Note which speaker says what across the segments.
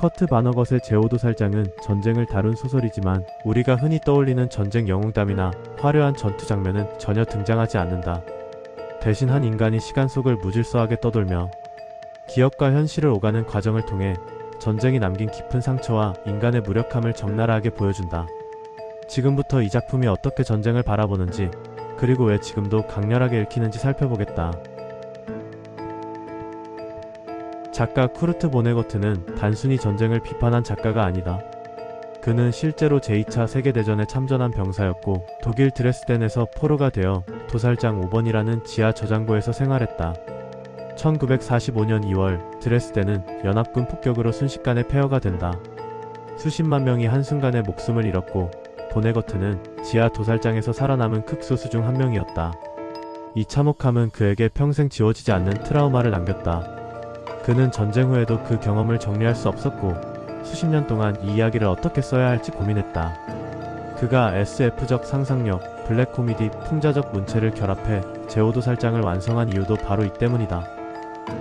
Speaker 1: 커트 바너것의 제오도살장은 전쟁을 다룬 소설이지만 우리가 흔히 떠올리는 전쟁 영웅담이나 화려한 전투 장면은 전혀 등장하지 않는다. 대신 한 인간이 시간 속을 무질서하게 떠돌며 기억과 현실을 오가는 과정을 통해 전쟁이 남긴 깊은 상처와 인간의 무력함을 적나라하게 보여준다. 지금부터 이 작품이 어떻게 전쟁을 바라보는지, 그리고 왜 지금도 강렬하게 읽히는지 살펴보겠다. 작가 쿠르트 보네거트는 단순히 전쟁을 비판한 작가가 아니다. 그는 실제로 제2차 세계대전에 참전한 병사였고 독일 드레스덴에서 포로가 되어 도살장 5번이라는 지하 저장고에서 생활했다. 1945년 2월 드레스덴은 연합군 폭격으로 순식간에 폐허가 된다. 수십만 명이 한순간에 목숨을 잃었고 보네거트는 지하 도살장에서 살아남은 극소수 중 한 명이었다. 이 참혹함은 그에게 평생 지워지지 않는 트라우마를 남겼다. 그는 전쟁 후에도 그 경험을 정리할 수 없었고 수십 년 동안 이 이야기를 어떻게 써야 할지 고민했다. 그가 SF적 상상력, 블랙 코미디, 풍자적 문체를 결합해 제오도살장을 완성한 이유도 바로 이 때문이다.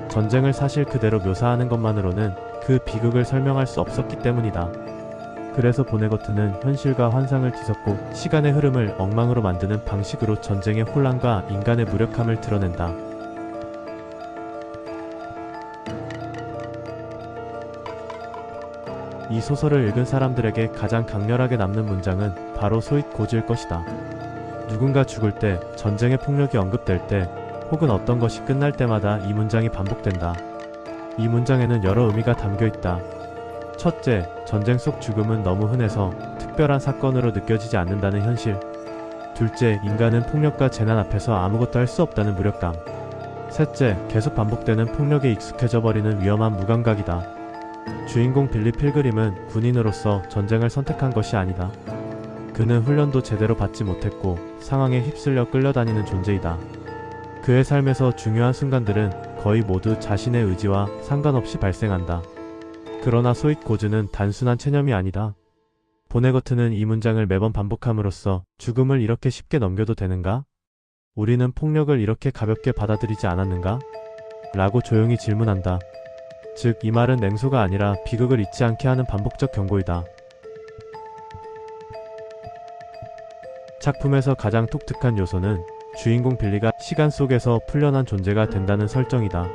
Speaker 1: 전쟁을 사실 그대로 묘사하는 것만으로는 그 비극을 설명할 수 없었기 때문이다. 그래서 보네거트는 현실과 환상을 뒤섞고 시간의 흐름을 엉망으로 만드는 방식으로 전쟁의 혼란과 인간의 무력함을 드러낸다. 이 소설을 읽은 사람들에게 가장 강렬하게 남는 문장은 바로 소잇 고즈일 것이다. 누군가 죽을 때, 전쟁의 폭력이 언급될 때, 혹은 어떤 것이 끝날 때마다 이 문장이 반복된다. 이 문장에는 여러 의미가 담겨있다. 첫째, 전쟁 속 죽음은 너무 흔해서 특별한 사건으로 느껴지지 않는다는 현실. 둘째, 인간은 폭력과 재난 앞에서 아무것도 할 수 없다는 무력감. 셋째, 계속 반복되는 폭력에 익숙해져 버리는 위험한 무감각이다. 주인공 빌리 필그림은 군인으로서 전쟁을 선택한 것이 아니다. 그는 훈련도 제대로 받지 못했고 상황에 휩쓸려 끌려다니는 존재이다. 그의 삶에서 중요한 순간들은 거의 모두 자신의 의지와 상관없이 발생한다. 그러나 소잇 고즈는 단순한 체념이 아니다. 보네거트는 이 문장을 매번 반복함으로써 죽음을 이렇게 쉽게 넘겨도 되는가? 우리는 폭력을 이렇게 가볍게 받아들이지 않았는가? 라고 조용히 질문한다. 즉, 이 말은 냉소가 아니라 비극을 잊지 않게 하는 반복적 경고이다. 작품에서 가장 독특한 요소는 주인공 빌리가 시간 속에서 풀려난 존재가 된다는 설정이다.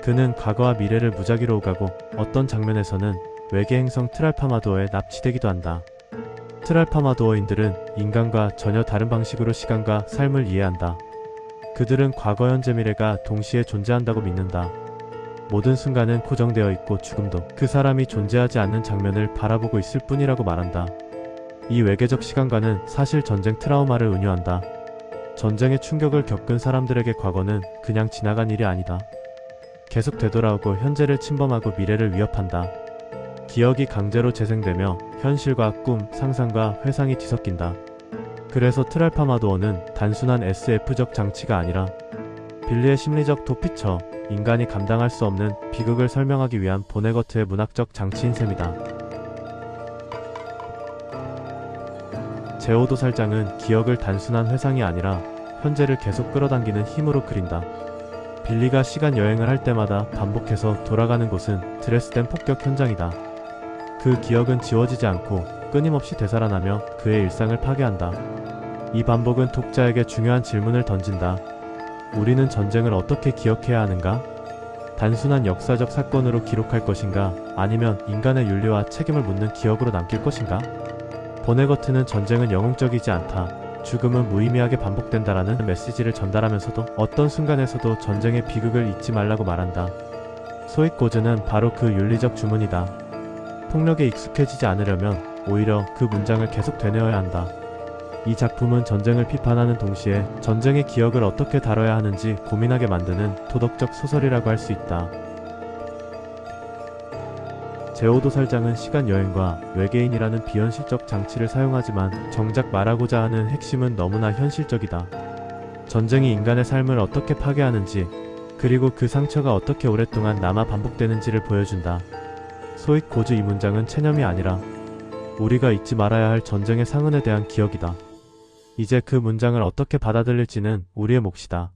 Speaker 1: 그는 과거와 미래를 무작위로 오가고 어떤 장면에서는 외계 행성 트랄파마도어에 납치되기도 한다. 트랄파마도어인들은 인간과 전혀 다른 방식으로 시간과 삶을 이해한다. 그들은 과거, 현재, 미래가 동시에 존재한다고 믿는다. 모든 순간은 고정되어 있고 죽음도 그 사람이 존재하지 않는 장면을 바라보고 있을 뿐이라고 말한다. 이 외계적 시간관은 사실 전쟁 트라우마를 은유한다. 전쟁의 충격을 겪은 사람들에게 과거는 그냥 지나간 일이 아니다. 계속 되돌아오고 현재를 침범하고 미래를 위협한다. 기억이 강제로 재생되며 현실과 꿈, 상상과 회상이 뒤섞인다. 그래서 트랄파마도어는 단순한 SF적 장치가 아니라 빌리의 심리적 도피처, 인간이 감당할 수 없는 비극을 설명하기 위한 보네거트의 문학적 장치인 셈이다. 제오도살장은 기억을 단순한 회상이 아니라 현재를 계속 끌어당기는 힘으로 그린다. 빌리가 시간 여행을 할 때마다 반복해서 돌아가는 곳은 드레스덴 폭격 현장이다. 그 기억은 지워지지 않고 끊임없이 되살아나며 그의 일상을 파괴한다. 이 반복은 독자에게 중요한 질문을 던진다. 우리는 전쟁을 어떻게 기억해야 하는가? 단순한 역사적 사건으로 기록할 것인가? 아니면 인간의 윤리와 책임을 묻는 기억으로 남길 것인가? 보네거트는 전쟁은 영웅적이지 않다. 죽음은 무의미하게 반복된다라는 메시지를 전달하면서도 어떤 순간에서도 전쟁의 비극을 잊지 말라고 말한다. 소잇 고즈는 바로 그 윤리적 주문이다. 폭력에 익숙해지지 않으려면 오히려 그 문장을 계속 되뇌어야 한다. 이 작품은 전쟁을 비판하는 동시에 전쟁의 기억을 어떻게 다뤄야 하는지 고민하게 만드는 도덕적 소설이라고 할 수 있다. 제오도살장은 시간여행과 외계인이라는 비현실적 장치를 사용하지만 정작 말하고자 하는 핵심은 너무나 현실적이다. 전쟁이 인간의 삶을 어떻게 파괴하는지, 그리고 그 상처가 어떻게 오랫동안 남아 반복되는지를 보여준다. 소잇 고즈 이 문장은 체념이 아니라 우리가 잊지 말아야 할 전쟁의 상흔에 대한 기억이다. 이제 그 문장을 어떻게 받아들일지는 우리의 몫이다.